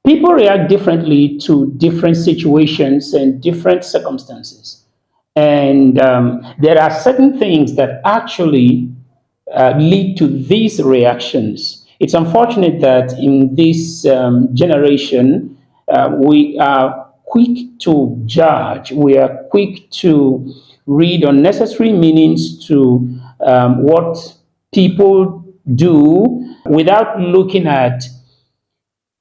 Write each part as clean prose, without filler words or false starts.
People react differently to different situations and different circumstances. And there are certain things that actually lead to these reactions. It's unfortunate that in this generation, we are quick to judge, we are quick to read unnecessary meanings to what people do without looking at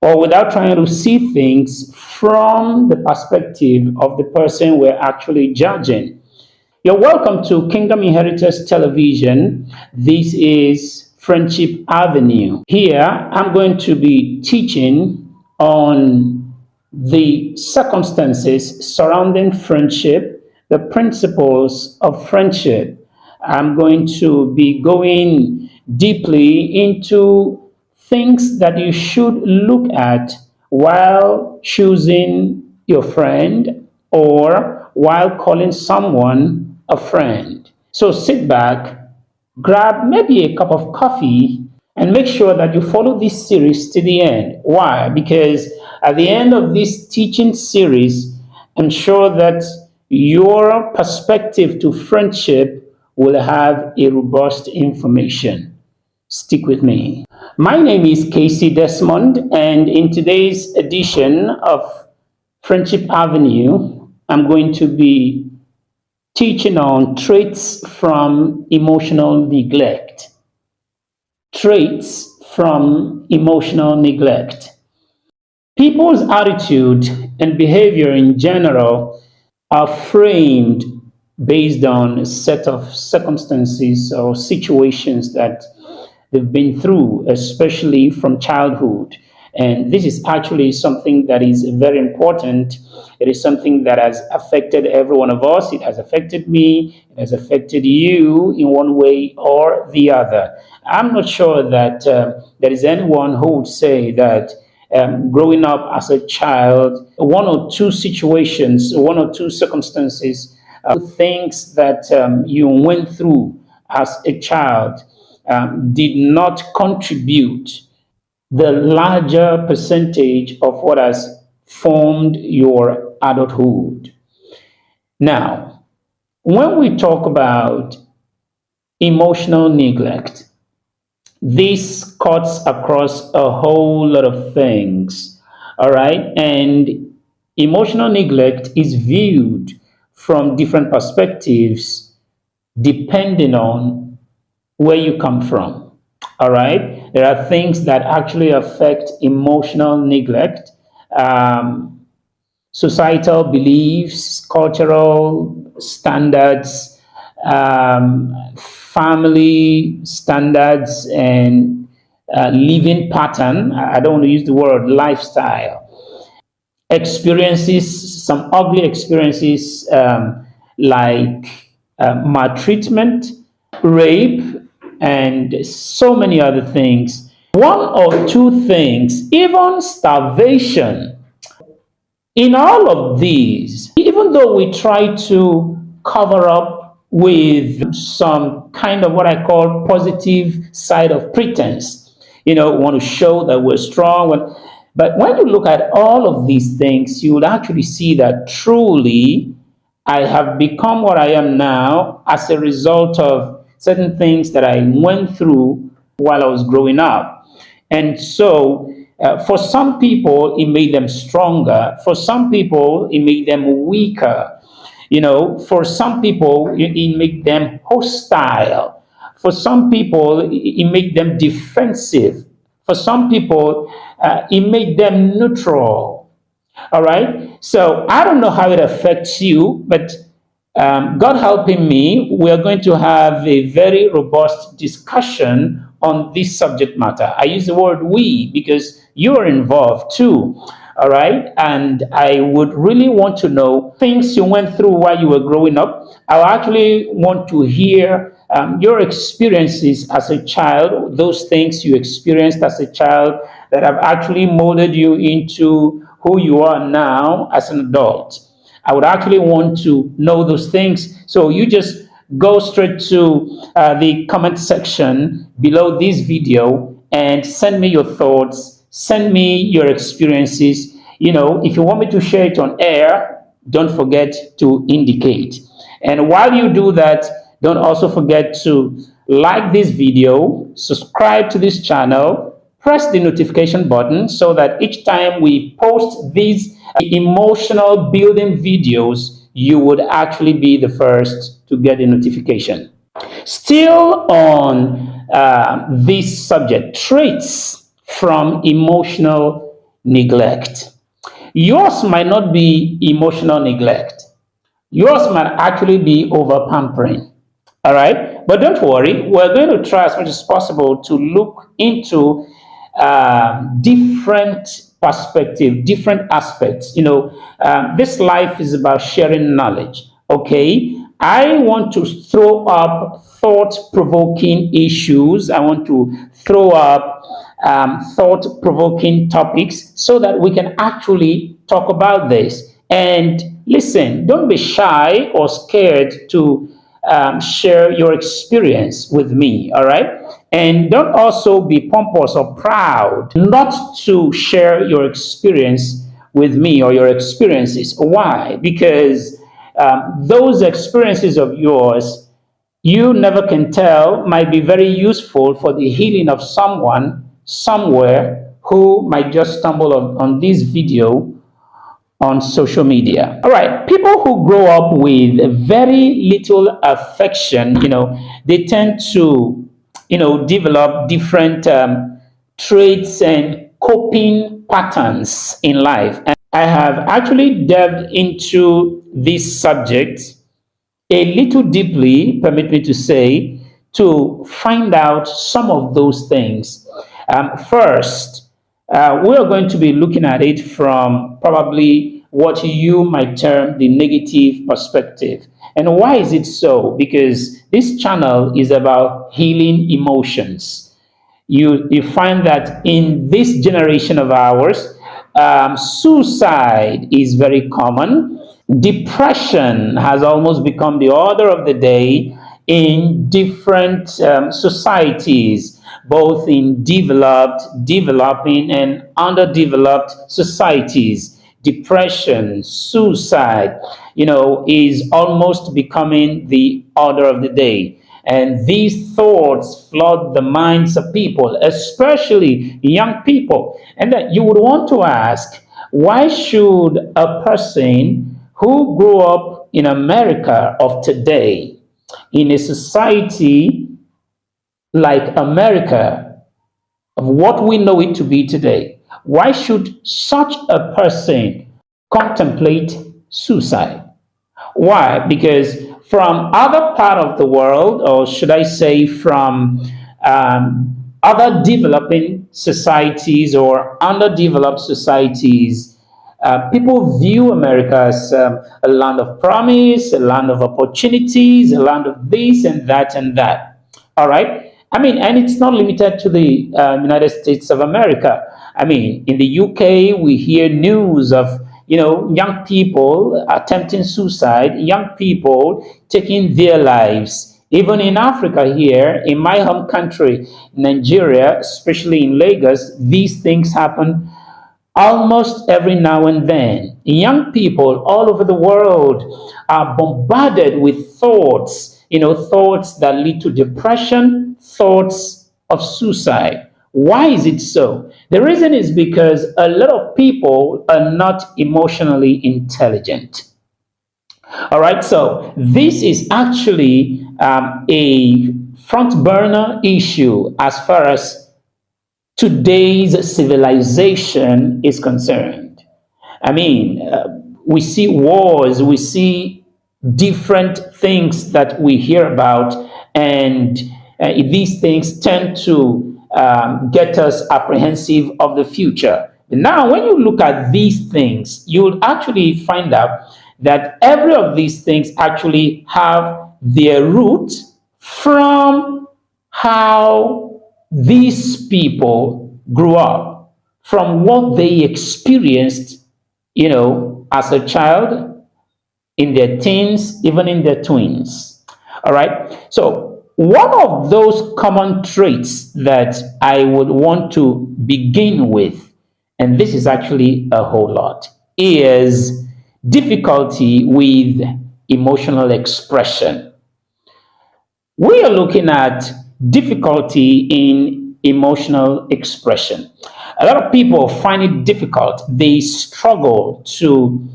or without trying to see things from the perspective of the person we're actually judging. You're welcome to Kingdom Inheritors Television. This is Friendship Avenue. Here, I'm going to be teaching on the circumstances surrounding friendship, the principles of friendship. I'm going to be going deeply into things that you should look at while choosing your friend or while calling someone a friend. So sit back, grab maybe a cup of coffee, and make sure that you follow this series to the end. Why? Because at the end of this teaching series, I'm sure that your perspective to friendship will have a robust information. Stick with me. My name is KC Desmond, and in today's edition of Friendship Avenue, I'm going to be teaching on traits from emotional neglect. Traits from emotional neglect. People's attitude and behavior in general are framed based on a set of circumstances or situations that they've been through, especially from childhood. And this is actually something that is very important. It is something that has affected every one of us. It has affected me. It has affected you in one way or the other. I'm not sure that there is anyone who would say that growing up as a child, one or two situations, one or two circumstances, things that you went through as a child did not contribute the larger percentage of what has formed your adulthood. Now, when we talk about emotional neglect, this cuts across a whole lot of things, all right? And emotional neglect is viewed from different perspectives depending on where you come from. All right, there are things that actually affect emotional neglect, societal beliefs, cultural standards, family standards, and living pattern. I don't want to use the word lifestyle. Experiences, some ugly experiences like maltreatment, rape, and so many other things. One or two things, even starvation. In all of these, even though we try to cover up with some kind of what I call positive side of pretense, want to show that we're strong. But when you look at all of these things, you will actually see that truly I have become what I am now as a result of certain things that I went through while I was growing up. And so for some people, it made them stronger. For some people, it made them weaker. For some people, it made them hostile. For some people, it made them defensive. For some people, it made them neutral. All right? So I don't know how it affects you, but God helping me, we are going to have a very robust discussion on this subject matter. I use the word we because you are involved too. All right. And I would really want to know things you went through while you were growing up. I actually want to hear your experiences as a child, those things you experienced as a child that have actually molded you into who you are now as an adult. I would actually want to know those things. So you just go straight to the comment section below this video and send me your thoughts, Send me your experiences. If you want me to share it on air, don't forget to indicate. And while you do that, don't also forget to like this video, subscribe to this channel, press the notification button so that each time we post these emotional building videos, you would actually be the first to get the notification. Still on this subject, traits from emotional neglect. Yours might not be emotional neglect. Yours might actually be over pampering. All right. But don't worry, we're going to try as much as possible to look into different perspective, different aspects. This life is about sharing knowledge. Okay. I want to throw up thought-provoking issues. I want to throw up thought-provoking topics so that we can actually talk about this. And listen, don't be shy or scared to share your experience with me, all right? And don't also be pompous or proud not to share your experience with me or your experiences. Why? Because those experiences of yours, you never can tell, might be very useful for the healing of someone somewhere who might just stumble on this video on social media. All right, people who grow up with very little affection, they tend to, develop different traits and coping patterns in life. And I have actually delved into this subject a little deeply, permit me to say, to find out some of those things. First, we are going to be looking at it from probably what you might term the negative perspective. And why is it so? Because this channel is about healing emotions. You find that in this generation of ours, suicide is very common. Depression has almost become the order of the day in different societies, both in developed, developing, and underdeveloped societies. Depression, suicide, is almost becoming the order of the day. And these thoughts flood the minds of people, especially young people. And that you would want to ask, why should a person who grew up in America of today, in a society like America, of what we know it to be today, why should such a person contemplate suicide? Why? Because from other part of the world, or should I say from other developing societies or underdeveloped societies, people view America as a land of promise, a land of opportunities, a land of this and that and that. All right? And it's not limited to the United States of America. In the UK, we hear news of young people attempting suicide, young people taking their lives. Even in Africa here, in my home country, Nigeria, especially in Lagos, these things happen almost every now and then. Young people all over the world are bombarded with thoughts, thoughts that lead to depression, thoughts of suicide. Why is it so? The reason is because a lot of people are not emotionally intelligent. All right, so this is actually a front burner issue as far as today's civilization is concerned. We see wars, we see different things that we hear about, and these things tend to get us apprehensive of the future. Now, when you look at these things, you will actually find out that every of these things actually have their root from how these people grew up, from what they experienced, as a child, in their teens, even in their tweens. All right. So one of those common traits that I would want to begin with and this is actually a whole lot, is difficulty with emotional expression. We are looking at difficulty in emotional expression. A lot of people find it difficult. They struggle to,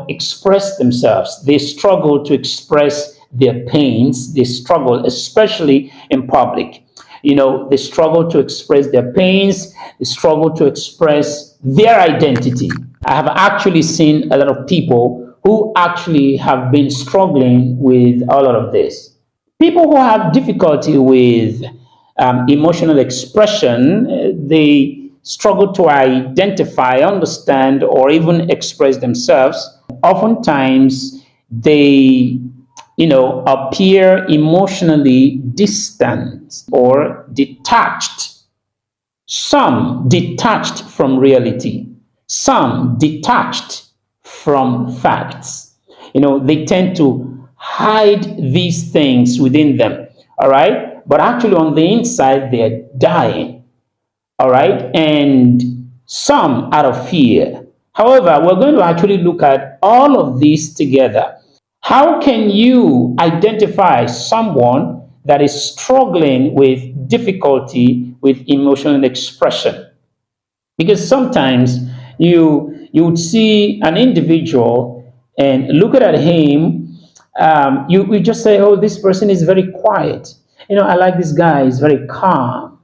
express themselves. They struggle to express their pains. They struggle, especially in public. They struggle to express their pains. They struggle to express their identity. I have actually seen a lot of people who actually have been struggling with a lot of this. People who have difficulty with emotional expression, they struggle to identify, understand, or even express themselves. Oftentimes, they, appear emotionally distant or detached. Some detached from reality, some detached from facts. They tend to hide these things within them, all right? But actually, on the inside, they're dying, all right? And some out of fear. However, we're going to actually look at all of these together. How can you identify someone that is struggling with difficulty with emotional expression? Because sometimes you would see an individual and look at him, you just say, oh, this person is very quiet. I like this guy, he's very calm.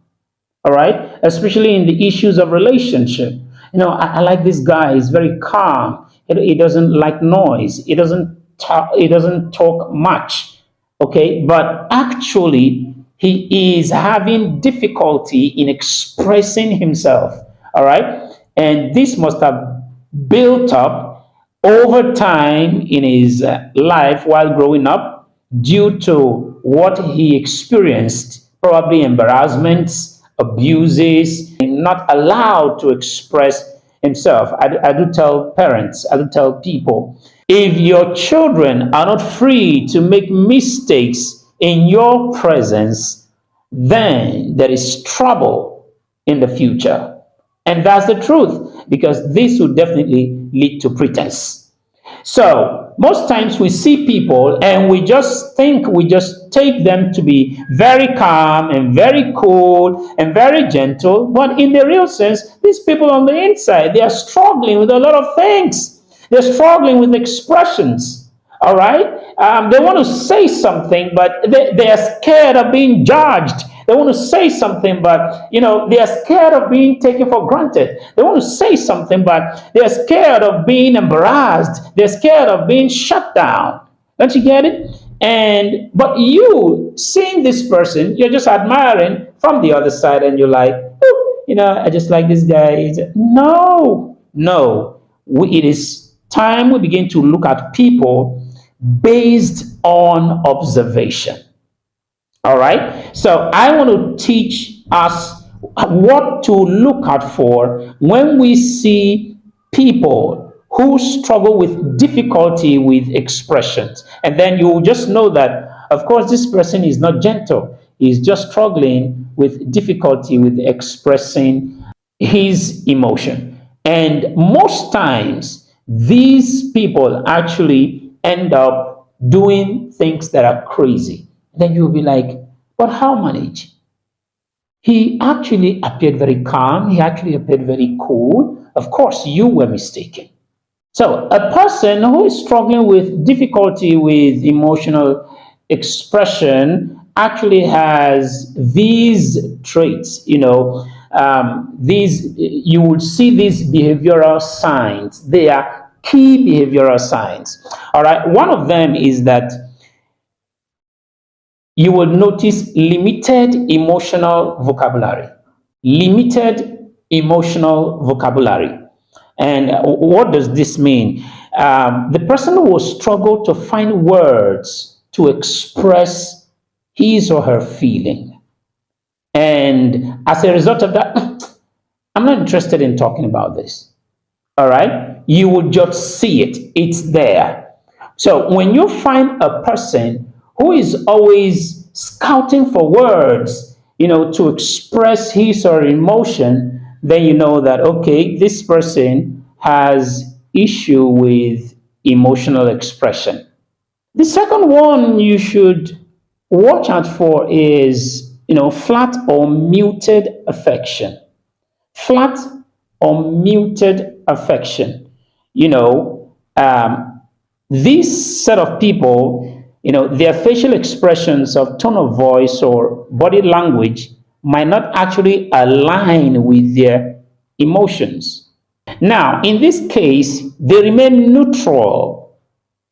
All right, especially in the issues of relationship. I like this guy, he's very calm. He doesn't like noise. He doesn't talk much. Okay, but actually he is having difficulty in expressing himself. All right, and this must have built up over time in his life while growing up due to what he experienced, probably embarrassments, abuses, and not allowed to express himself. I do tell parents, I do tell people, if your children are not free to make mistakes in your presence, then there is trouble in the future. And that's the truth, because this will definitely lead to pretense. So most times we see people and we just take them to be very calm and very cool and very gentle. But in the real sense, these people on the inside, they are struggling with a lot of things. They're struggling with expressions. All right. They want to say something, but they are scared of being judged. They want to say something, but they are scared of being taken for granted. They want to say something, but they are scared of being embarrassed. They're scared of being shut down. Don't you get it? But you seeing this person, you're just admiring from the other side, and you're like, oh, I just like this guy. No. It is time we begin to look at people based on observation. All right. So I want to teach us what to look out for when we see people who struggle with difficulty with expressions. And then you will just know that, of course, this person is not gentle. He's just struggling with difficulty with expressing his emotion. And most times, these people actually end up doing things that are crazy. Then you'll be like, but how manage? He actually appeared very calm. He actually appeared very cool. Of course, you were mistaken. So a person who is struggling with difficulty with emotional expression actually has these traits. These you would see these behavioral signs. They are key behavioral signs. All right. One of them is that you will notice limited emotional vocabulary. Limited emotional vocabulary. And what does this mean? The person will struggle to find words to express his or her feeling. And as a result of that, I'm not interested in talking about this. All right? You will just see it. It's there. So when you find a person who is always scouting for words, to express his or her emotion, then you know that, okay, this person has issue with emotional expression. The second one you should watch out for is, flat or muted affection. Flat or muted affection. You know, um, this set of people, their facial expressions of tone of voice or body language might not actually align with their emotions. Now, in this case, they remain neutral,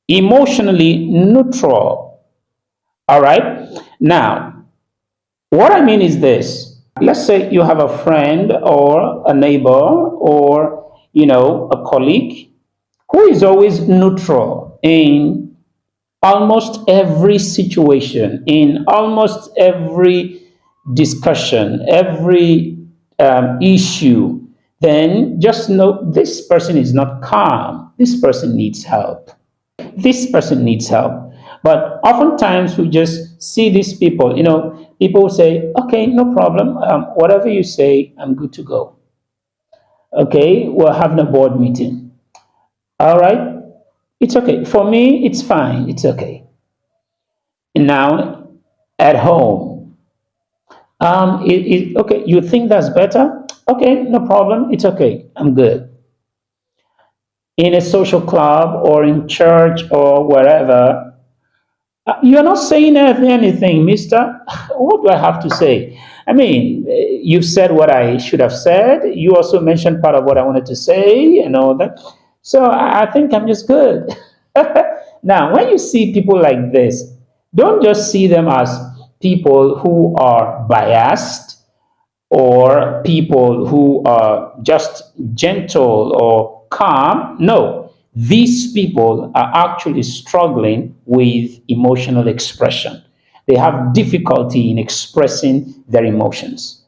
emotionally neutral. All right. Now, what I mean is this. Let's say you have a friend or a neighbor or, a colleague who is always neutral in almost every situation, in almost every discussion, every issue, then just know this person is not calm. This person needs help. This person needs help. But oftentimes we just see these people, people say, okay, no problem. Whatever you say, I'm good to go. Okay, we're having a board meeting. All right, it's okay. For me, it's fine. It's okay. And now, at home, okay, you think that's better? Okay, no problem. It's okay. I'm good. In a social club or in church or wherever, you're not saying anything, mister. What do I have to say? I mean, you've said what I should have said. You also mentioned part of what I wanted to say and all that. So I think I'm just good. Now, when you see people like this, don't just see them as people who are biased or people who are just gentle or calm. No, these people are actually struggling with emotional expression. They have difficulty in expressing their emotions.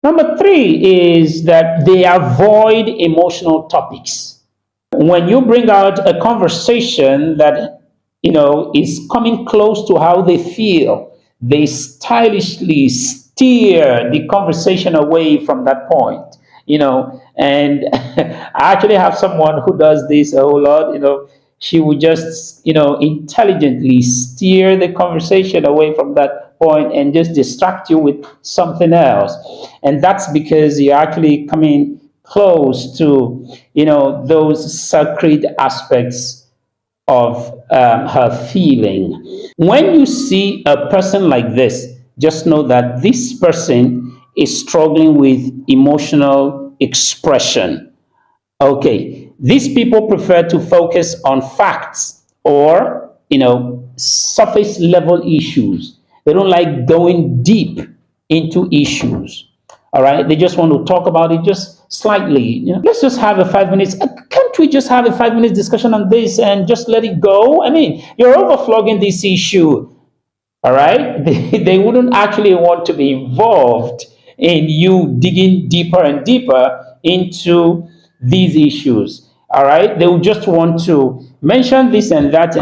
Number three is that they avoid emotional topics. When you bring out a conversation that is coming close to how they feel, they stylishly steer the conversation away from that point. And I actually have someone who does this a whole lot. She would just intelligently steer the conversation away from that point and just distract you with something else. And that's because you're actually coming close to those sacred aspects of her feeling. When you see a person like this, just know that this person is struggling with emotional expression. Okay, these people prefer to focus on facts or surface level issues. They don't like going deep into issues. All right, they just want to talk about it just slightly. Let's just have a 5 minutes. Can't we just have a 5 minute discussion on this and just let it go? I mean, you're overflogging this issue. All right, they wouldn't actually want to be involved in you digging deeper and deeper into these issues. All right, they would just want to mention this and that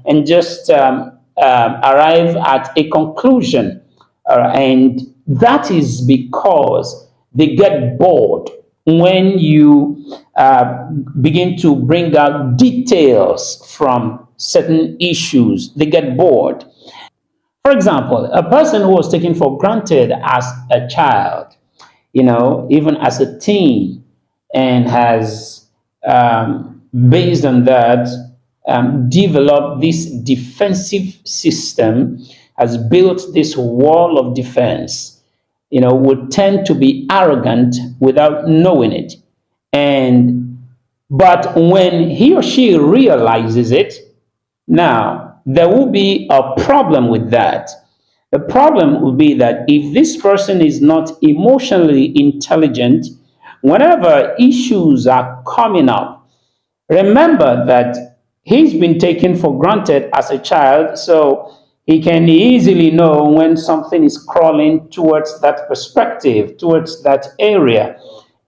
and just arrive at a conclusion. And that is because they get bored when you begin to bring out details from certain issues. They get bored. For example, a person who was taken for granted as a child, even as a teen, and has, based on that, developed this defensive system, has built this wall of defense, would tend to be arrogant without knowing it. But when he or she realizes it, now, there will be a problem with that. The problem will be that if this person is not emotionally intelligent, whenever issues are coming up, remember that he's been taken for granted as a child, so he can easily know when something is crawling towards that perspective, towards that area.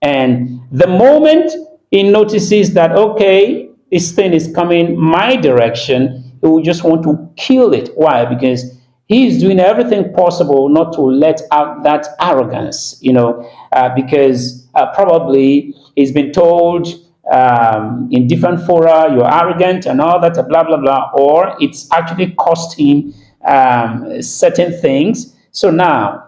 And the moment he notices that, okay, this thing is coming my direction, he will just want to kill it. Why? Because he is doing everything possible not to let out that arrogance, because probably he's been told in different fora, you're arrogant and all that, blah, blah, blah, or it's actually cost him certain things. So now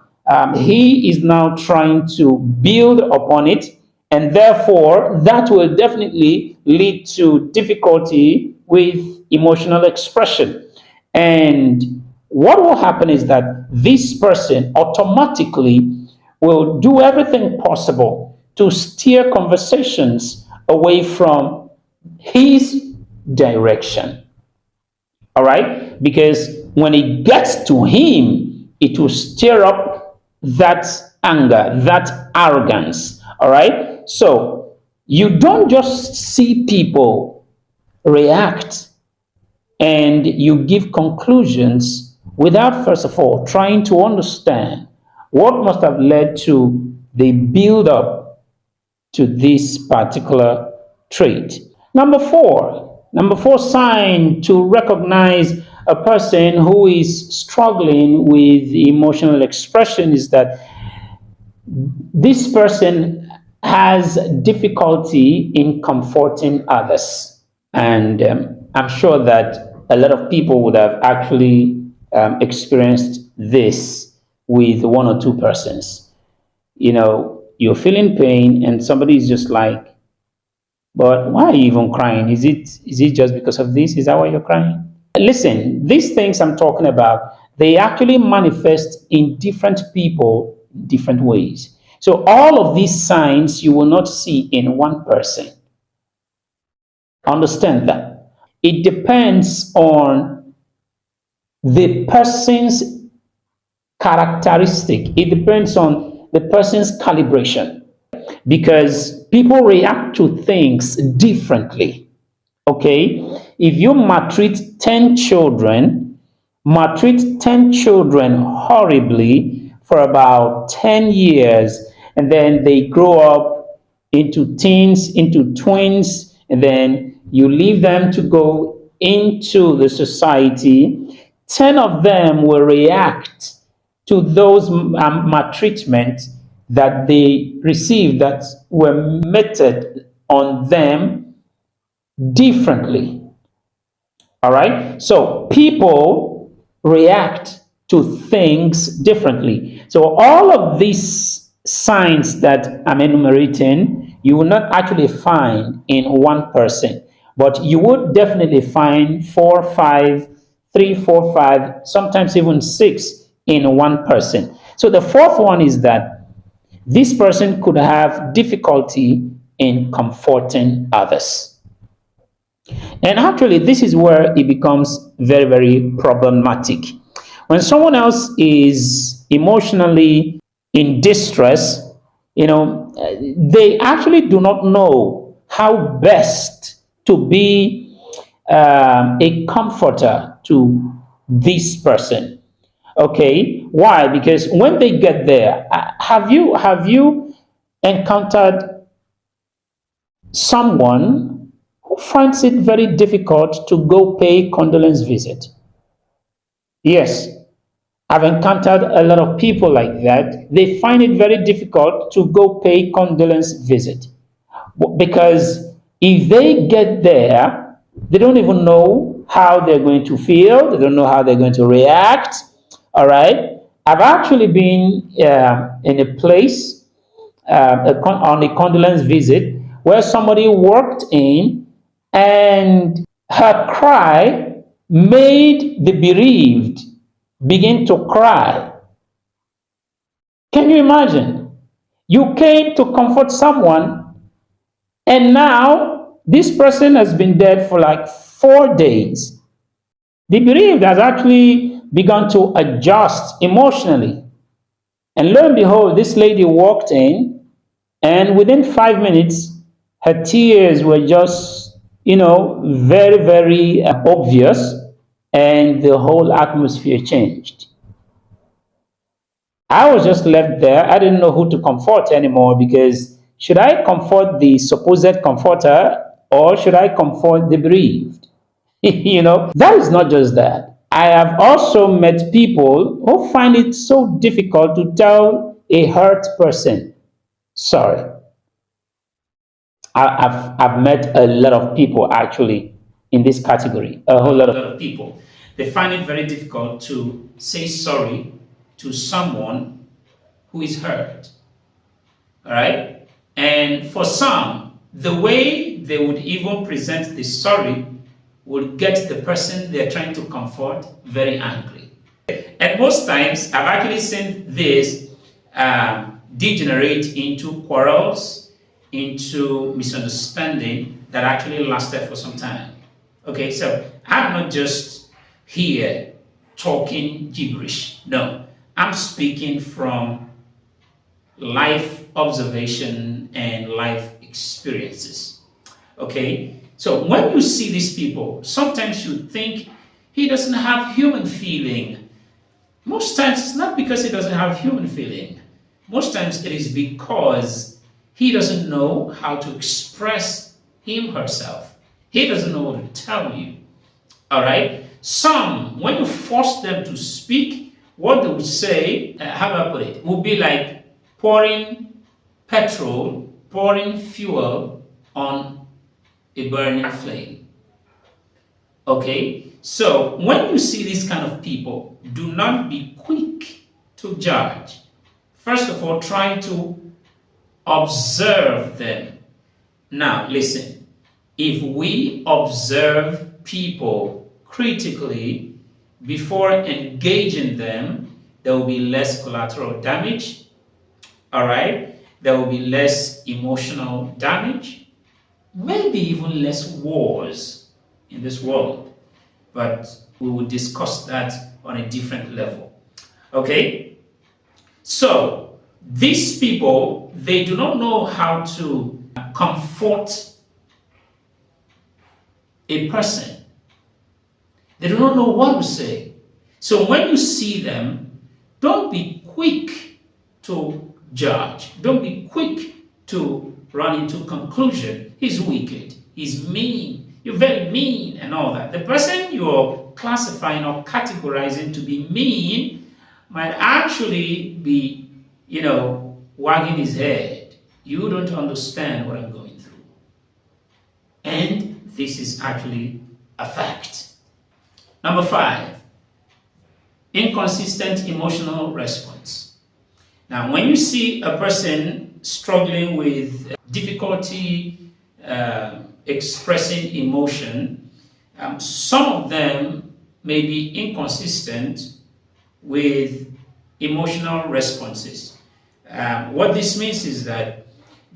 he is now trying to build upon it, and therefore that will definitely lead to difficulty with emotional expression. And what will happen is that this person automatically will do everything possible to steer conversations away from his direction. All right? Because when it gets to him, it will stir up that anger, that arrogance. All right? So you don't just see people react and you give conclusions without, first of all, trying to understand what must have led to the build up to this particular trait. Number four sign to recognize a person who is struggling with emotional expression is that this person has difficulty in comforting others. And I'm sure that a lot of people would have actually experienced this with one or two persons. You're feeling pain and somebody is just like, but why are you even crying? Is it just because of this? Is that why you're crying? Listen, these things I'm talking about, they actually manifest in different people, different ways. So all of these signs you will not see in one person. Understand that. It depends on the person's characteristic. It depends on the person's calibration, because people react to things differently. Okay? If you maltreat 10 children horribly for about 10 years, and then they grow up into teens, into twins, and then you leave them to go into the society, 10 of them will react to those maltreatment that they received that were meted on them differently. All right? So people react to things differently. So all of these signs that I'm enumerating, you will not actually find in one person, but you would definitely find 4, 5, 3, 4, 5, sometimes even 6 in one person. So the fourth one is that this person could have difficulty in comforting others. And actually, this is where it becomes very, very problematic. When someone else is emotionally in distress, they actually do not know how best to be a comforter to this person. Okay, why? Because when they get there, have you encountered someone who finds it very difficult to go pay condolence visit? Yes, I've encountered a lot of people like that. They find it very difficult to go pay condolence visit, because if they get there, they don't even know how they're going to feel. They don't know how they're going to react. All right. I've actually been in a place on a condolence visit where somebody walked in and her cry made the bereaved begin to cry. Can you imagine? You came to comfort someone, and now this person has been dead for like 4 days. The bereaved has actually begun to adjust emotionally. And lo and behold, this lady walked in, and within 5 minutes, her tears were just, very, very obvious, and the whole atmosphere changed. I was just left there. I didn't know who to comfort anymore, because should I comfort the supposed comforter or should I comfort the bereaved? That is not just that. I have also met people who find it so difficult to tell a hurt person sorry. I've met a lot of people actually in this category, a whole lot of people. They find it very difficult to say sorry to someone who is hurt. All right? And for some, the way they would even present the sorry would get the person they're trying to comfort very angry. And most times, I've actually seen this degenerate into quarrels, into misunderstanding that actually lasted for some time. Okay, so I'm not just here talking gibberish. No, I'm speaking from life observation and life experiences. Okay, so when you see these people, sometimes you think he doesn't have human feeling. Most times it's not because he doesn't have human feeling. Most times it is because he doesn't know how to express him herself. He doesn't know what to tell you. All right? Some, when you force them to speak, what they would say, how do I put it, would be like pouring petrol, pouring fuel on a burning flame. Okay? So when you see these kind of people, do not be quick to judge. First of all, try to observe them. Now, listen, if we observe people critically before engaging them, there will be less collateral damage. All right? There will be less emotional damage, maybe even less wars in this world. But we will discuss that on a different level. Okay? So, these people, they do not know how to comfort a person. They do not know what to say. So when you see them, don't be quick to judge. Don't be quick to run into conclusion. He's wicked. He's mean. You're very mean and all that. The person you're classifying or categorizing to be mean might actually be, wagging his head. You don't understand what I'm going through. And this is actually a fact. Number 5, inconsistent emotional response. Now, when you see a person struggling with difficulty expressing emotion, some of them may be inconsistent with emotional responses. What this means is that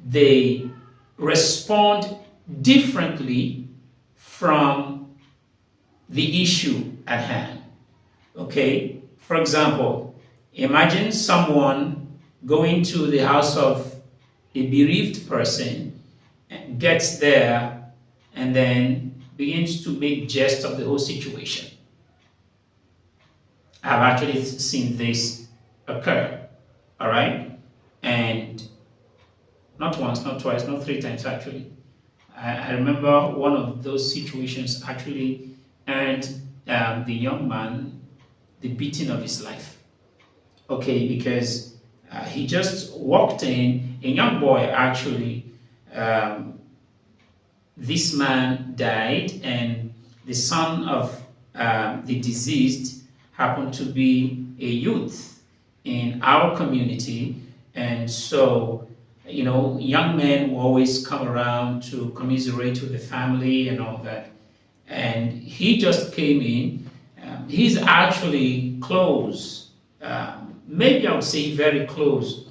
they respond differently from the issue at hand. Okay? For example, imagine someone going to the house of a bereaved person, and gets there, and then begins to make jest of the whole situation. I've actually seen this occur. All right? And not once, not twice, not 3 times actually. I remember one of those situations actually earned the young man the beating of his life. Okay, because he just walked in, a young boy actually, this man died, and the son of the deceased happened to be a youth in our community. And so, young men will always come around to commiserate with the family and all that. And he just came in. He's actually close, maybe I would say very close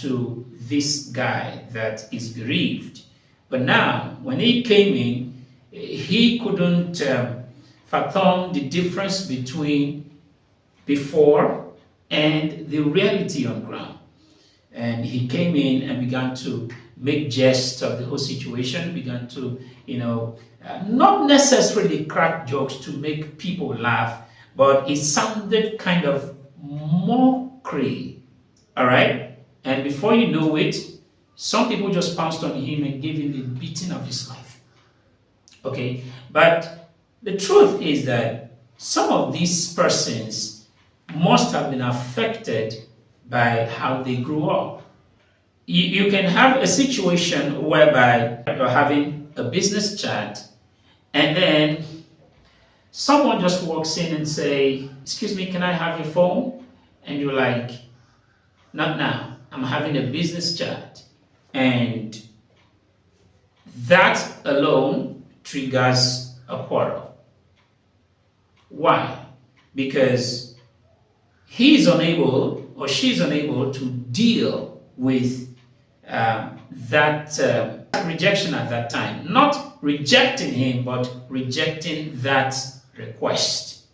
to this guy that is bereaved. But now, when he came in, he couldn't fathom the difference between before and the reality on ground. And he came in and began to make jest of the whole situation, began to, not necessarily crack jokes to make people laugh, but it sounded kind of mockery. All right? And before you know it, some people just pounced on him and gave him the beating of his life. Okay? But the truth is that some of these persons must have been affected by how they grew up. You can have a situation whereby you're having a business chat and then someone just walks in and say, "Excuse me, can I have your phone?" And you're like, "Not now, I'm having a business chat." And that alone triggers a quarrel. Why? Because he's unable or she's unable to deal with that rejection at that time. Not rejecting him, but rejecting that request.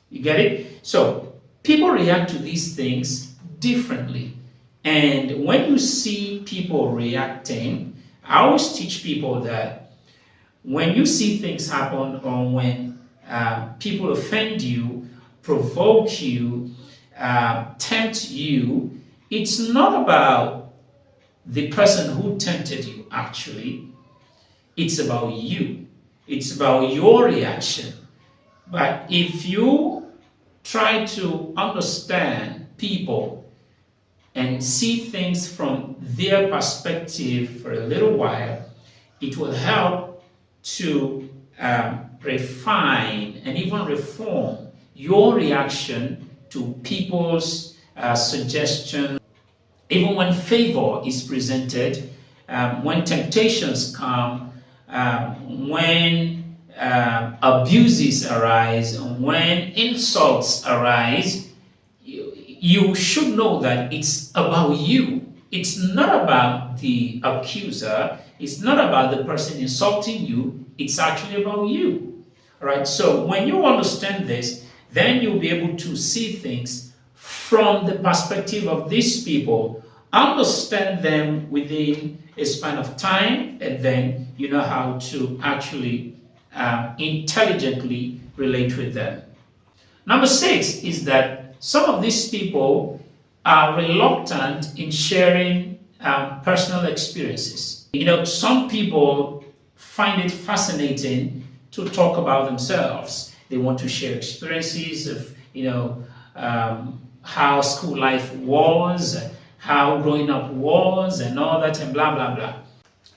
You get it? So people react to these things differently. And when you see people reacting, I always teach people that when you see things happen or when people offend you, provoke you, tempt you, it's not about the person who tempted you, actually. It's about you. It's about your reaction. But if you try to understand people and see things from their perspective for a little while, it will help to refine and even reform your reaction to people's suggestions. Even when favor is presented, when temptations come, when abuses arise, when insults arise, you should know that it's about you. It's not about the accuser. It's not about the person insulting you. It's actually about you. All right. So when you understand this, then you'll be able to see things from the perspective of these people, understand them within a span of time, and then you know how to actually intelligently relate with them. Number 6 is that some of these people are reluctant in sharing personal experiences. You know, some people find it fascinating to talk about themselves. They want to share experiences of, how school life was, how growing up was, and all that, and blah, blah, blah.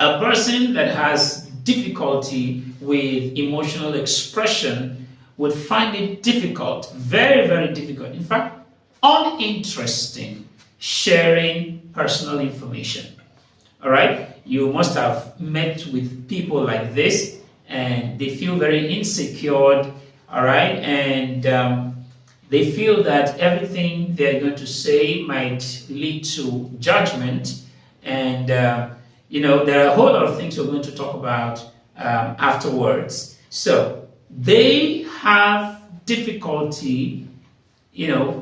A person that has difficulty with emotional expression would find it difficult, very, very difficult, in fact, uninteresting, sharing personal information. All right? You must have met with people like this, and they feel very insecure, all right? And they feel that everything they're going to say might lead to judgment. And, there are a whole lot of things we're going to talk about afterwards. So they have difficulty,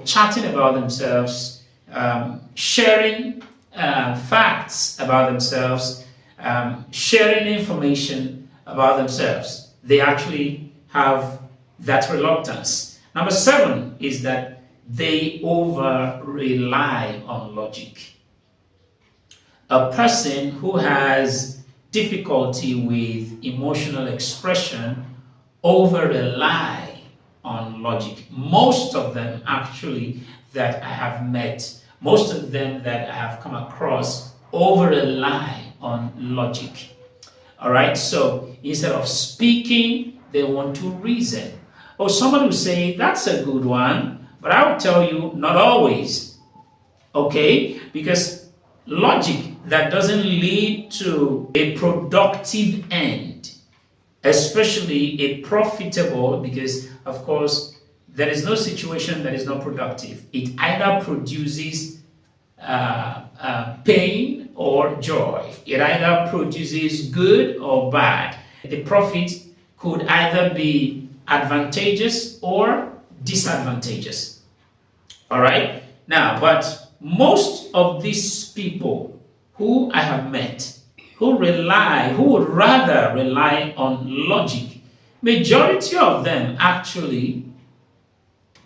chatting about themselves, sharing facts about themselves, sharing information about themselves. They actually have that reluctance. Number 7 is that they over-rely on logic. A person who has difficulty with emotional expression over-rely on logic. Most of them actually that I have met, most of them that I have come across over-rely on logic. All right, so instead of speaking, they want to reason. Or somebody will say, that's a good one, but I will tell you, not always. Okay? Because logic that doesn't lead to a productive end, especially a profitable, because of course, there is no situation that is not productive. It either produces pain or joy. It either produces good or bad. The profit could either be advantageous or disadvantageous. All right? Now, but most of these people who I have met, who would rather rely on logic, majority of them actually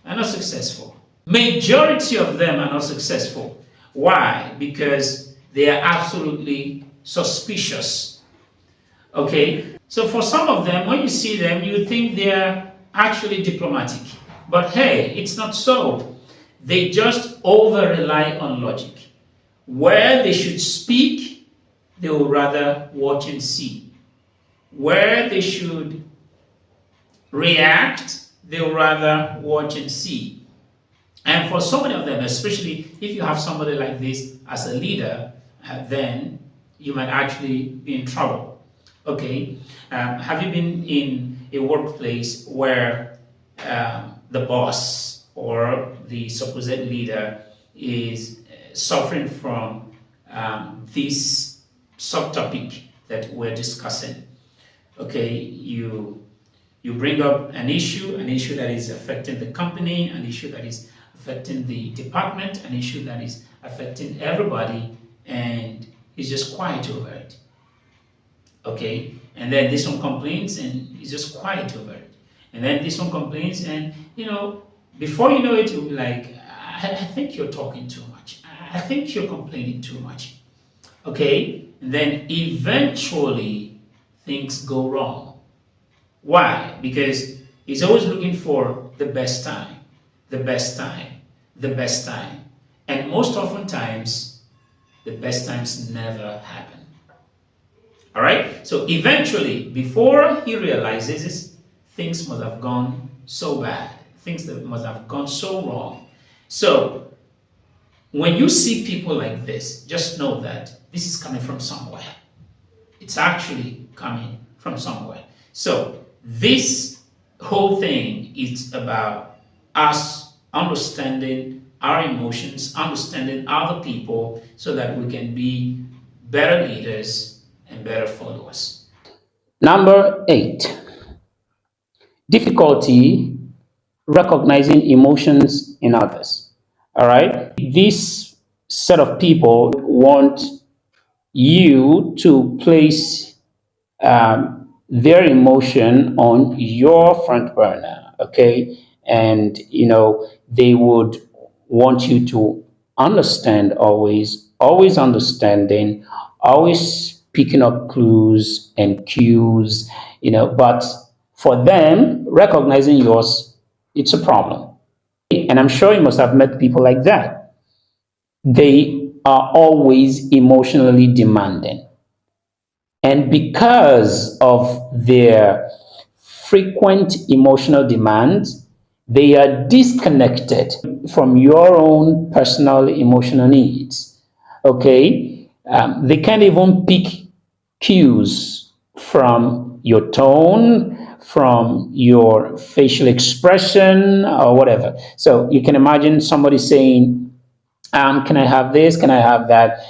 are not successful. Majority of them are not successful. Why? Because they are absolutely suspicious. Okay? So for some of them, when you see them, you think they're actually diplomatic. But hey, it's not so. They just over rely on logic. Where they should speak, they will rather watch and see. Where they should react, they'll rather watch and see. And for so many of them, especially if you have somebody like this as a leader, then you might actually be in trouble. Okay, have you been in a workplace where the boss or the supposed leader is suffering from this subtopic that we're discussing? Okay, you bring up an issue that is affecting the company, an issue that is affecting the department, an issue that is affecting everybody, and he's just quiet over it. Okay, and then this one complains and he's just quiet over it. And then this one complains, and before you know it, you'll be like, I think you're talking too much. I think you're complaining too much. Okay, and then eventually things go wrong. Why? Because he's always looking for the best time, the best time, the best time. And most oftentimes, the best times never happen. All right? So eventually, before he realizes this, things must have gone so bad. Things that must have gone so wrong. So when you see people like this, just know that this is coming from somewhere. It's actually coming from somewhere. So this whole thing is about us understanding our emotions, understanding other people, so that we can be better leaders and better followers. Number 8, difficulty recognizing emotions in others. All right, this set of people want you to place their emotion on your front burner, okay? And they would want you to understand, always understanding, always picking up clues and cues, but for them, recognizing yours, it's a problem. And I'm sure you must have met people like that. They are always emotionally demanding. And because of their frequent emotional demands, they are disconnected from your own personal emotional needs. Okay? They can't even pick cues from your tone, from your facial expression, or whatever. So you can imagine somebody saying, can I have this? Can I have that?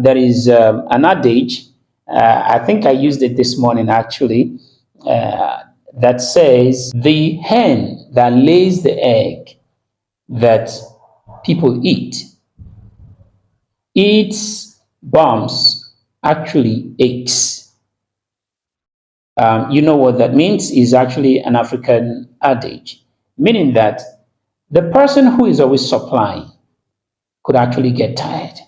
There is an adage, I think I used it this morning actually, that says the hen that lays the egg that people eats bums actually eggs. You know what that means is actually an African adage, meaning that the person who is always supplying could actually get tired.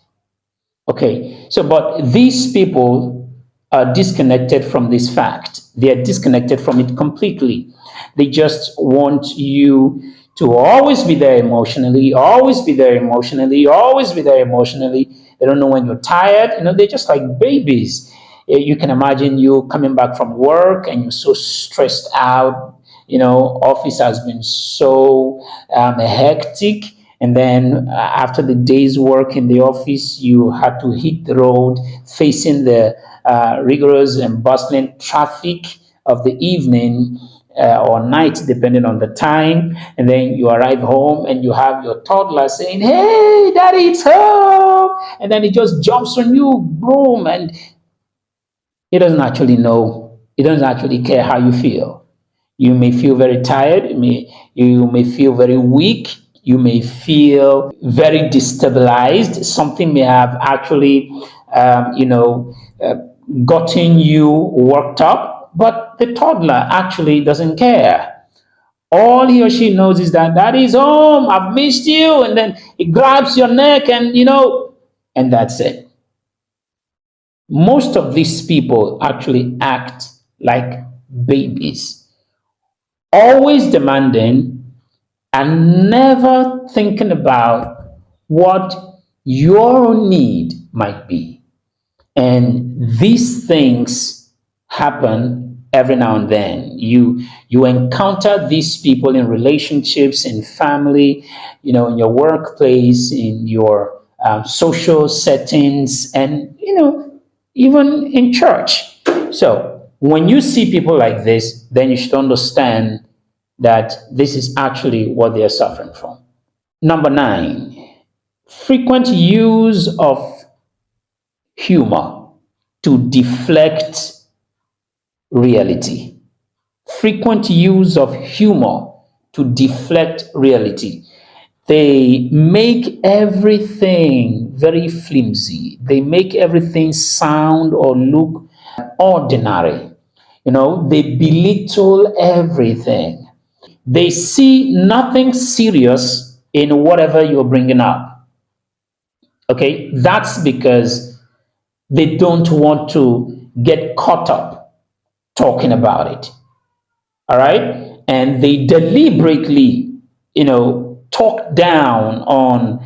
Okay, so but these people are disconnected from this fact. They are disconnected from it completely. They just want you to always be there emotionally, always be there emotionally, always be there emotionally. They don't know when you're tired. They're just like babies. You can imagine you coming back from work and you're so stressed out. Office has been so hectic. And then after the day's work in the office, you had to hit the road facing the rigorous and bustling traffic of the evening or night, depending on the time. And then you arrive home and you have your toddler saying, "Hey, daddy, it's home." And then it just jumps on you, boom. And it doesn't actually know. It doesn't actually care how you feel. You may feel very tired. You may feel very weak. You may feel very destabilized. Something may have actually, gotten you worked up, but the toddler actually doesn't care. All he or she knows is that daddy's home, I've missed you, and then he grabs your neck and and that's it. Most of these people actually act like babies. always demanding, and never thinking about what your need might be. And these things happen every now and then. You encounter these people in relationships, in family, in your workplace, in your social settings, and even in church. So when you see people like this, then you should understand that this is actually what they are suffering from. Number nine, frequent use of humor to deflect reality. Frequent use of humor to deflect reality. They make everything very flimsy. They make everything sound or look ordinary. They belittle everything. They see nothing serious in whatever you're bringing up. Okay, that's because they don't want to get caught up talking about it. All right, and they deliberately, talk down on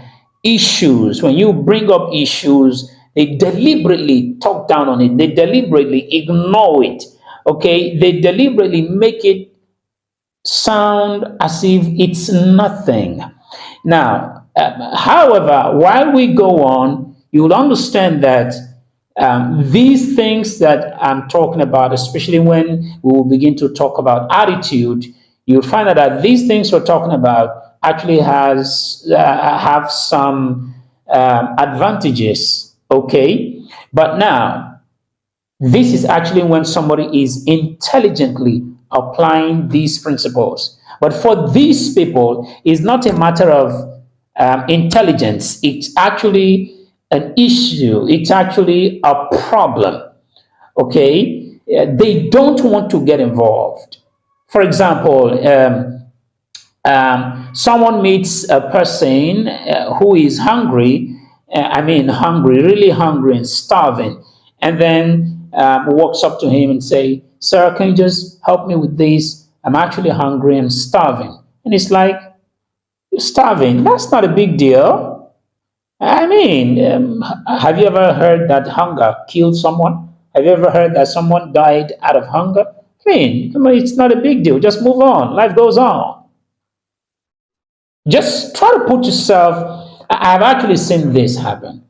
issues. When you bring up issues, they deliberately talk down on it. They deliberately ignore it. Okay, they deliberately make it sound as if it's nothing. Now, however, while we go on, you will understand that these things that I'm talking about, especially when we will begin to talk about attitude, you'll find out that these things we're talking about actually have some advantages. Okay, but now this is actually when somebody is intelligently applying these principles. But for these people, it's not a matter of intelligence. It's actually an issue. It's actually a problem. Okay? They don't want to get involved. For example, someone meets a person who is hungry, hungry, really hungry and starving, and then walks up to him and say, "Sir, can you just help me with this? I'm actually hungry and starving." And it's like, "You're starving? That's not a big deal." Have you ever heard that hunger killed someone? Have you ever heard that someone died out of hunger? It's not a big deal. Just move on. Life goes on. Just try to put yourself. I've actually seen this happen.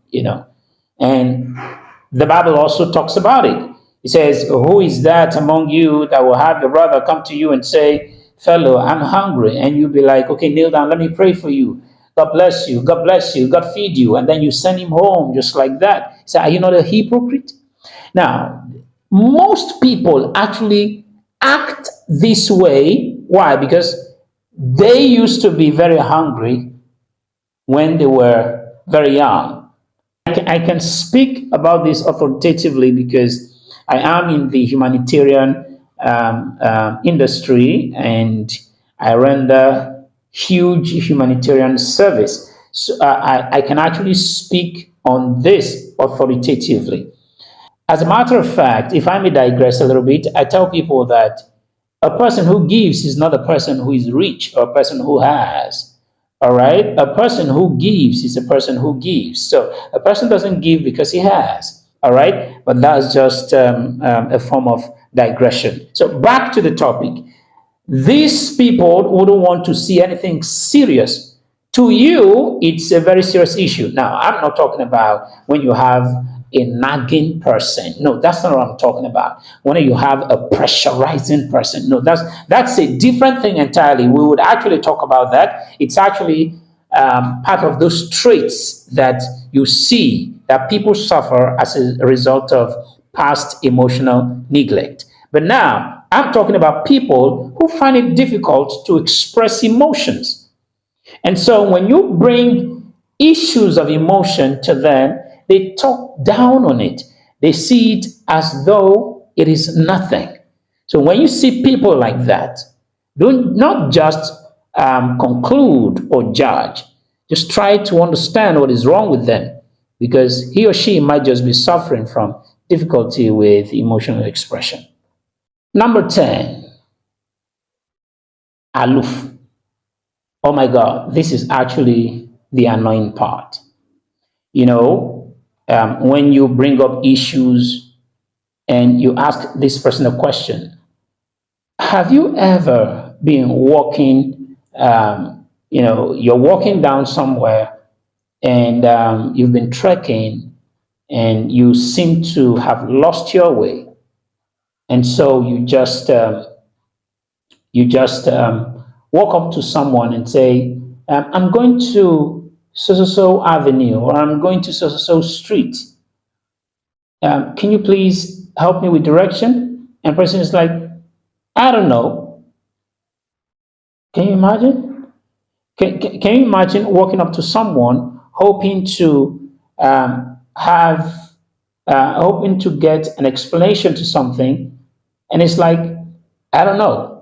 And the Bible also talks about it. It says, "Who is that among you that will have your brother come to you and say, 'Fellow, I'm hungry,' and you'll be like, 'Okay, kneel down, let me pray for you. God bless you, God bless you, God feed you,' and then you send him home just like that." Say, "Are you not a hypocrite?" Now, most people actually act this way. Why? Because they used to be very hungry when they were very young. I can speak about this authoritatively because I am in the humanitarian industry, and I render huge humanitarian service. So I can actually speak on this authoritatively. As a matter of fact, if I may digress a little bit, I tell people that a person who gives is not a person who is rich or a person who has. All right? A person who gives is a person who gives. So a person doesn't give because he has. All right? But that's just a form of digression. So back to the topic. These people wouldn't want to see anything serious. To you, it's a very serious issue. Now, I'm not talking about when you have a nagging person. No, that's not what I'm talking about. When you have a pressurizing person. No, that's a different thing entirely. We would actually talk about that. It's actually part of those traits that you see that people suffer as a result of past emotional neglect. But now, I'm talking about people who find it difficult to express emotions. And so when you bring issues of emotion to them, they talk down on it. They see it as though it is nothing. So when you see people like that, do not just conclude or judge. Just try to understand what is wrong with them, because he or she might just be suffering from difficulty with emotional expression. Number 10, aloof. Oh my God, this is actually the annoying part. You know, when you bring up issues and you ask this person a question, have you ever been walking, you're walking down somewhere and you've been trekking and you seem to have lost your way. And so you just walk up to someone and say, I'm going to so so so avenue, or I'm going to so so so street. Can you please help me with direction? And person is like, I don't know. Can you imagine? Can you imagine walking up to someone hoping to hoping to get an explanation to something, and it's like, I don't know.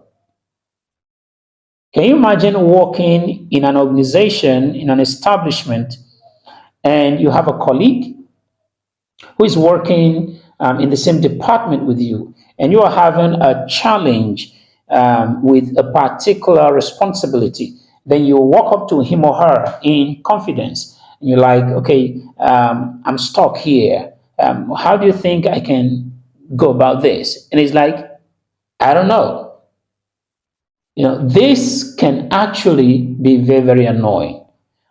Can you imagine walking in an organization, in an establishment, and you have a colleague who is working in the same department with you, and you are having a challenge with a particular responsibility? Then you walk up to him or her in confidence, and you're like, okay, I'm stuck here. How do you think I can go about this? And he's like, I don't know. This can actually be very, very annoying.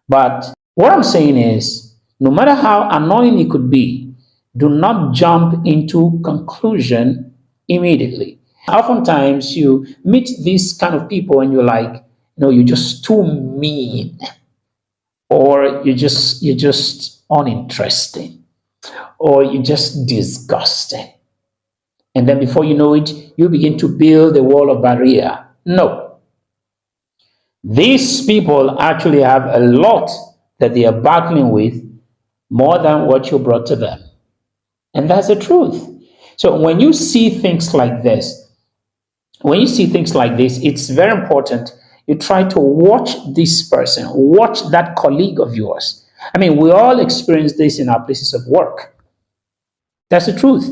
But what I'm saying is, no matter how annoying it could be, do not jump into conclusion immediately. Oftentimes, you meet these kind of people and you're like, you're just too mean, or you're just uninteresting, or you're just disgusting. And then before you know it, you begin to build a wall of barrier. No. These people actually have a lot that they are battling with, more than what you brought to them. And that's the truth. So when you see things like this, it's very important you try to watch this person, watch that colleague of yours. I mean, we all experience this in our places of work. That's the truth.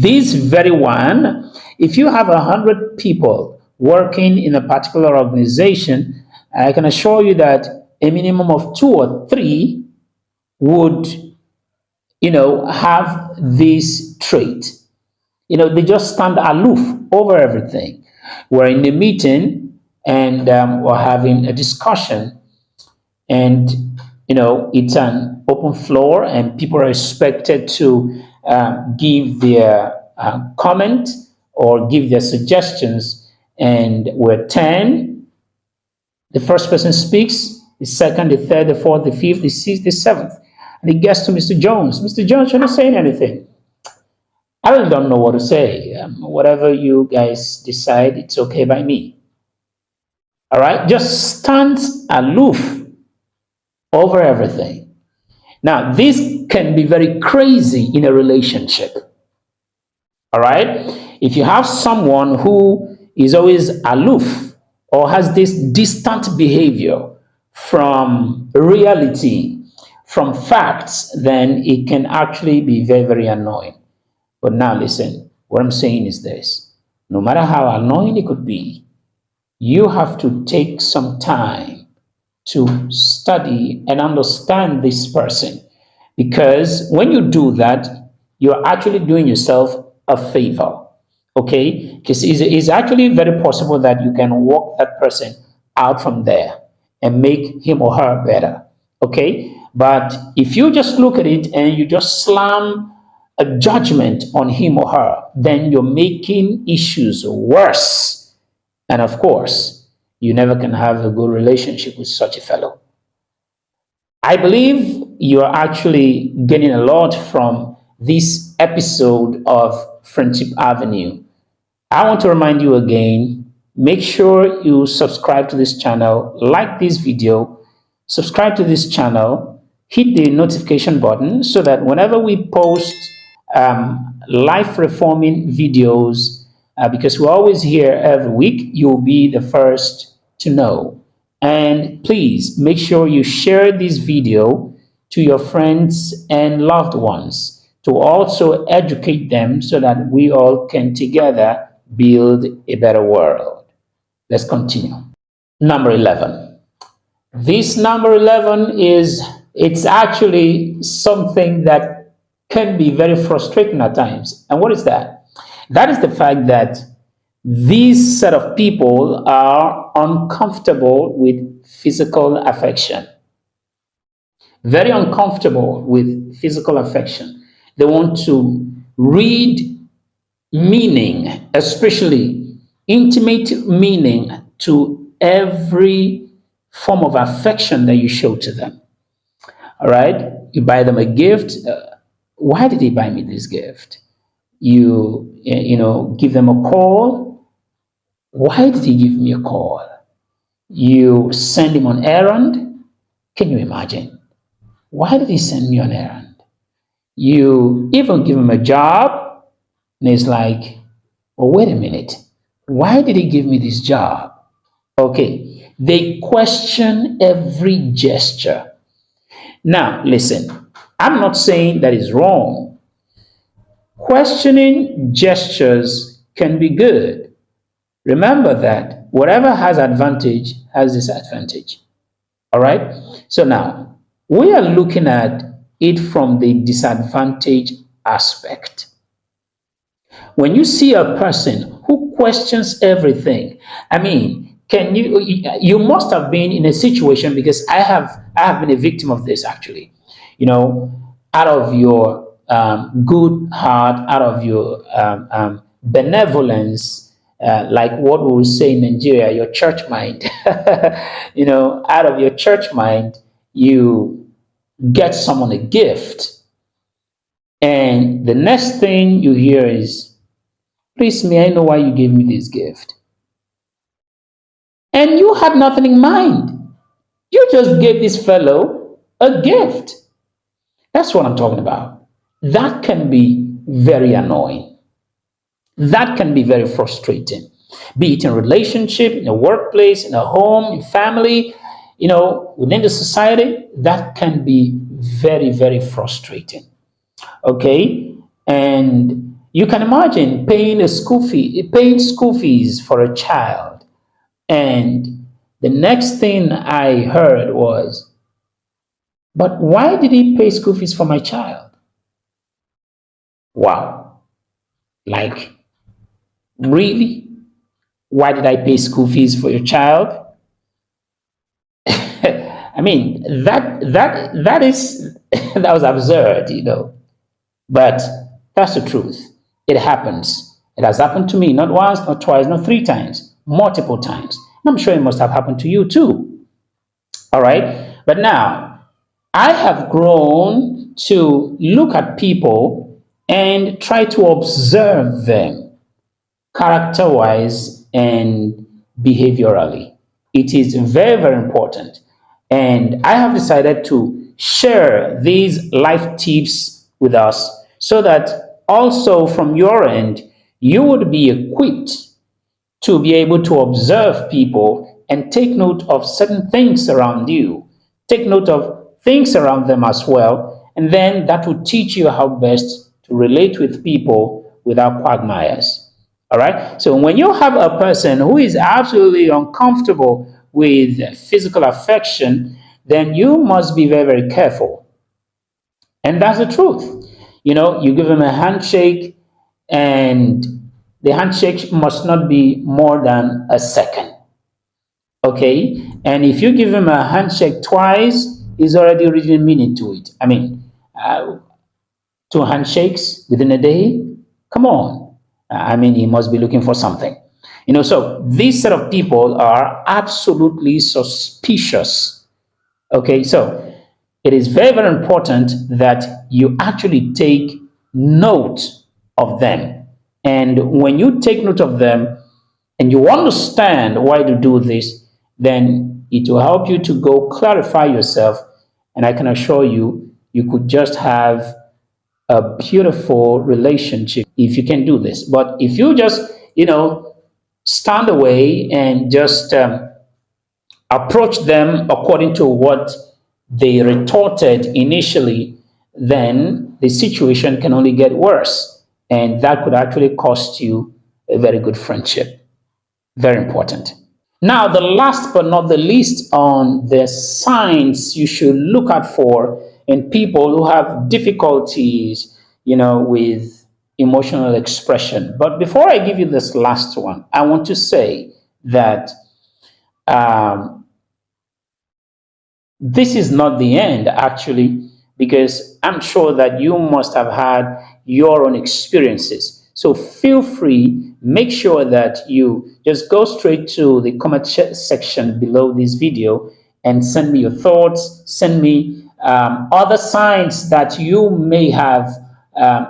This very one, if you have 100 people working in a particular organization, I can assure you that a minimum of 2 or 3 would, have this trait. They just stand aloof over everything. We're in the meeting and we're having a discussion, and it's an open floor, and people are expected to give their comment or give their suggestions. And we're 10. The first person speaks, the second, the third, the fourth, the fifth, the sixth, the seventh. And it gets to Mr. Jones. Mr. Jones, you're not saying anything. I really don't know what to say. Whatever you guys decide, it's okay by me. All right? Just stand aloof over everything. Now, this can be very crazy in a relationship. All right? If you have someone who is always aloof or has this distant behavior from reality, from facts, then it can actually be very, very annoying. But now listen, what I'm saying is this. No matter how annoying it could be, you have to take some time to study and understand this person. Because when you do that, you're actually doing yourself a favor. Okay? Because it's actually very possible that you can walk that person out from there and make him or her better. Okay? But if you just look at it and you just slam a judgment on him or her, then you're making issues worse. And of course, you never can have a good relationship with such a fellow. I believe you are actually getting a lot from this episode of Friendship Avenue. I want to remind you again, make sure you subscribe to this channel, like this video, subscribe to this channel, hit the notification button so that whenever we post life reforming videos, because we're always here every week, you'll be the first to know. And please make sure you share this video to your friends and loved ones to also educate them so that we all can together build a better world. Let's continue. Number 11. This number 11 is, it's actually something that can be very frustrating at times. And what is that? That is the fact that these set of people are uncomfortable with physical affection. Very uncomfortable with physical affection. They want to read meaning, especially intimate meaning, to every form of affection that you show to them. All right? You buy them a gift. Why did he buy me this gift? You give them a call. Why did he give me a call? You send him on errand. Can you imagine? Why did he send me on errand? You even give him a job, and it's like, well, wait a minute. Why did he give me this job? Okay, they question every gesture. Now, listen, I'm not saying that is wrong. Questioning gestures can be good. Remember that whatever has advantage has disadvantage. All right? So now, we are looking at it from the disadvantage aspect. When you see a person who questions everything, I mean, you must have been in a situation, because I have been a victim of this actually. Out of your good heart, out of your benevolence, like what we would say in Nigeria, your church mind, out of your church mind, you get someone a gift, and the next thing you hear is, please, may I know why you gave me this gift? And you had nothing in mind. You just gave this fellow a gift. That's what I'm talking about. That can be very annoying. That can be very frustrating. Be it in a relationship, in a workplace, in a home, in family, within the society, that can be very, very frustrating. Okay? And you can imagine paying school fees for a child. And the next thing I heard was, but why did he pay school fees for my child? Wow. Like, really? Why did I pay school fees for your child? I mean, that was absurd, But that's the truth. It happens. It has happened to me not once, not twice, not three times, multiple times. And I'm sure it must have happened to you too. All right? But now, I have grown to look at people and try to observe them character-wise and behaviorally. It is very, very important. And I have decided to share these life tips with us so that also from your end, you would be equipped to be able to observe people and take note of certain things around you. Take note of things around them as well. And then that will teach you how best to relate with people without quagmires. All right? So when you have a person who is absolutely uncomfortable with physical affection, then you must be very, very careful. And that's the truth. You give him a handshake, and the handshake must not be more than a second. Okay? And if you give him a handshake twice, he's already reading meaning to it. I mean, 2 handshakes within a day? Come on. I mean, he must be looking for something. So these set of people are absolutely suspicious. Okay, so it is very, very important that you actually take note of them. And when you take note of them and you understand why to do this, then it will help you to go clarify yourself. And I can assure you, you could just have a beautiful relationship if you can do this. But if you just, stand away and just approach them according to what they retorted initially, then the situation can only get worse. And that could actually cost you a very good friendship. Very important. Now, the last but not the least on the signs you should look out for in people who have difficulties, with emotional expression. But before I give you this last one, I want to say that um, this is not the end, actually, because I'm sure that you must have had your own experiences. So feel free, make sure that you just go straight to the comment section below this video and send me your thoughts, send me other signs that you may have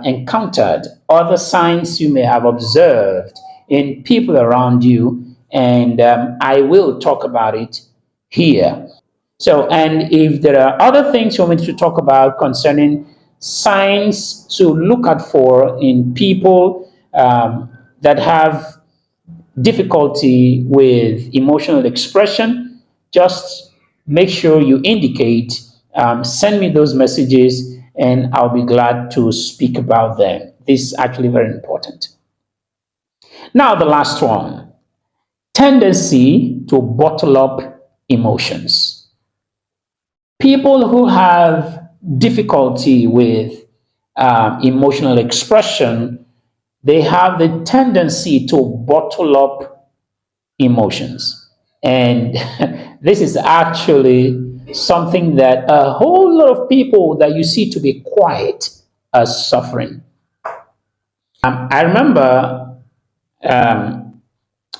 encountered, other signs you may have observed in people around you, and I will talk about it here. So, and if there are other things you want me to talk about concerning signs to look out for in people that have difficulty with emotional expression, just make sure you indicate, send me those messages, and I'll be glad to speak about them. This is actually very important. Now, the last one, tendency to bottle up emotions. People who have difficulty with emotional expression, they have the tendency to bottle up emotions. And this is actually something that a whole lot of people that you see to be quiet are suffering. I remember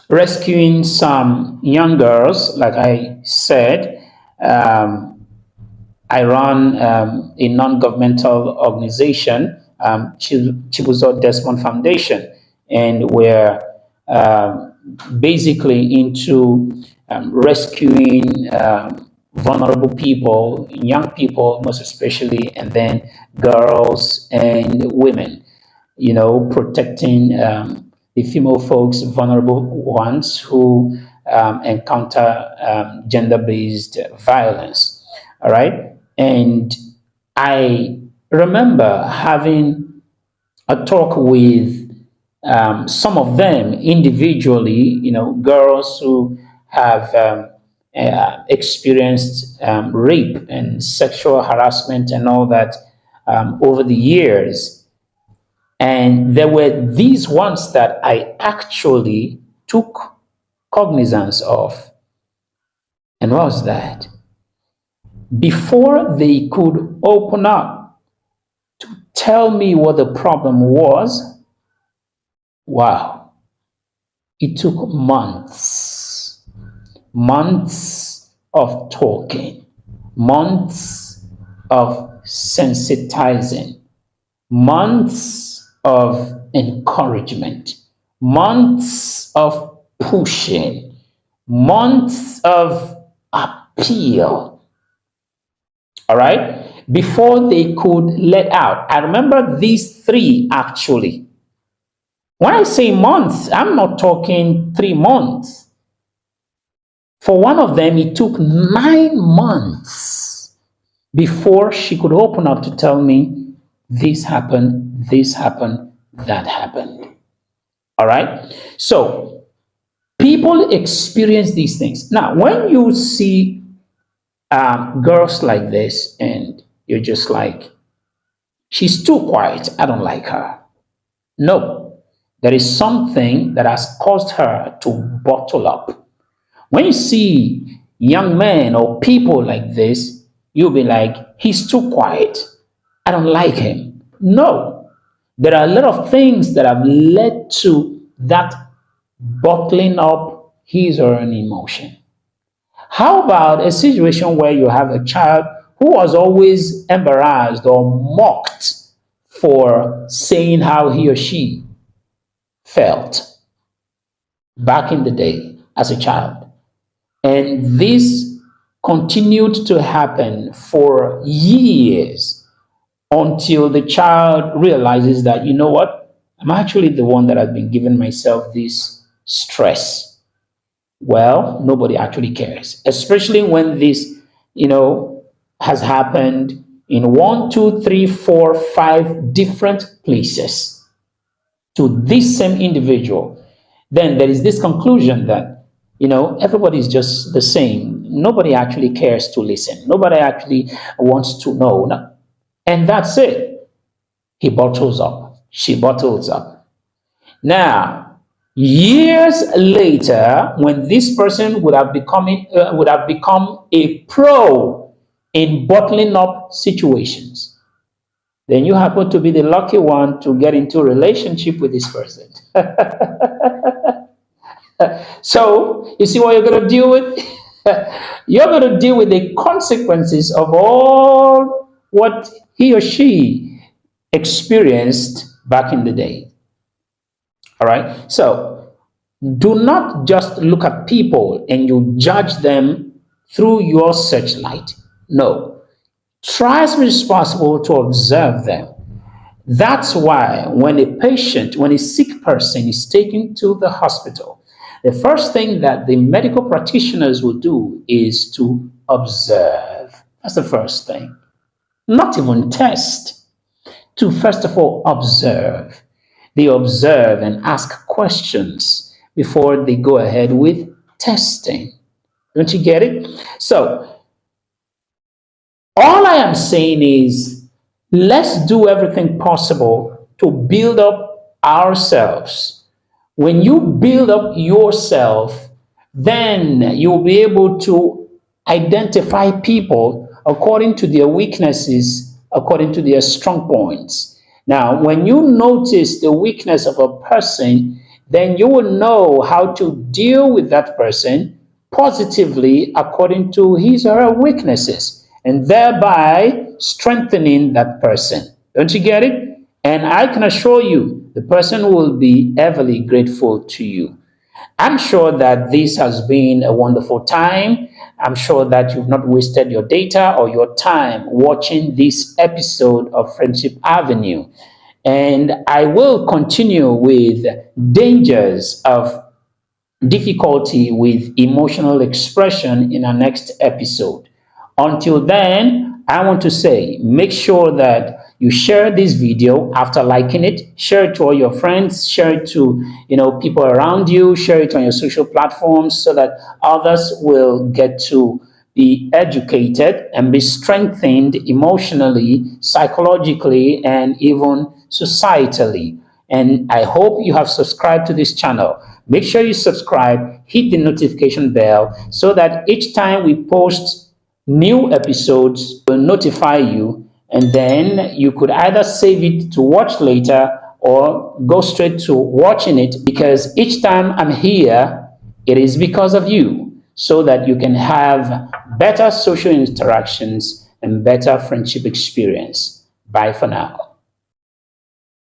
rescuing some young girls, like I said. I run a non-governmental organization, KC Desmond Foundation, and we're basically into rescuing vulnerable people, young people most especially, and then girls and women, protecting the female folks, vulnerable ones who encounter gender-based violence. All right. And I remember having a talk with some of them individually, girls who have experienced rape and sexual harassment and all that over the years. And there were these ones that I actually took cognizance of. And what was that? Before they could open up to tell me what the problem was, wow, it took months of talking, months of sensitizing, months of encouragement, months of pushing, months of appeal. All right, before they could let out. I remember these three actually. When I say months, I'm not talking 3 months. For one of them, it took 9 months before she could open up to tell me this happened, that happened. All right, so people experience these things. Now, when you see girls like this and you're just like, she's too quiet, I don't like her. No, there is something that has caused her to bottle up. When you see young men or people like this, you'll be like, he's too quiet, I don't like him. No, there are a lot of things that have led to that bottling up his or her emotion. How about a situation where you have a child who was always embarrassed or mocked for saying how he or she felt back in the day as a child? And this continued to happen for years until the child realizes that, you know what, I'm actually the one that has been giving myself this stress. Well, nobody actually cares, especially when this, has happened in 1, 2, 3, 4, 5 different places to this same individual. Then there is this conclusion that Everybody is just the same. Nobody actually cares to listen. Nobody actually wants to know. And that's it. He bottles up. She bottles up. Now, years later, when this person would have become a pro in bottling up situations, then you happen to be the lucky one to get into a relationship with this person. So, you see what you're going to deal with? You're going to deal with the consequences of all what he or she experienced back in the day. All right? So, do not just look at people and you judge them through your searchlight. No. Try as responsible to observe them. That's why when a sick person is taken to the hospital, the first thing that the medical practitioners will do is to observe. That's the first thing. Not even test. To first of all observe. They observe and ask questions before they go ahead with testing. Don't you get it? So, all I am saying is, let's do everything possible to build up ourselves. When you build up yourself, then you'll be able to identify people according to their weaknesses, according to their strong points. Now, when you notice the weakness of a person, then you will know how to deal with that person positively according to his or her weaknesses, and thereby strengthening that person. Don't you get it? And I can assure you, the person will be everly grateful to you. I'm sure that this has been a wonderful time. I'm sure that you've not wasted your data or your time watching this episode of Friendship Avenue. And I will continue with dangers of difficulty with emotional expression in our next episode. Until then, I want to say, make sure that you share this video after liking it. Share it to all your friends. Share it to people around you. Share it on your social platforms so that others will get to be educated and be strengthened emotionally, psychologically, and even societally. And I hope you have subscribed to this channel. Make sure you subscribe, hit the notification bell so that each time we post new episodes will notify you, and then you could either save it to watch later or go straight to watching it, because each time I'm here, it is because of you, so that you can have better social interactions and better friendship experience. Bye for now.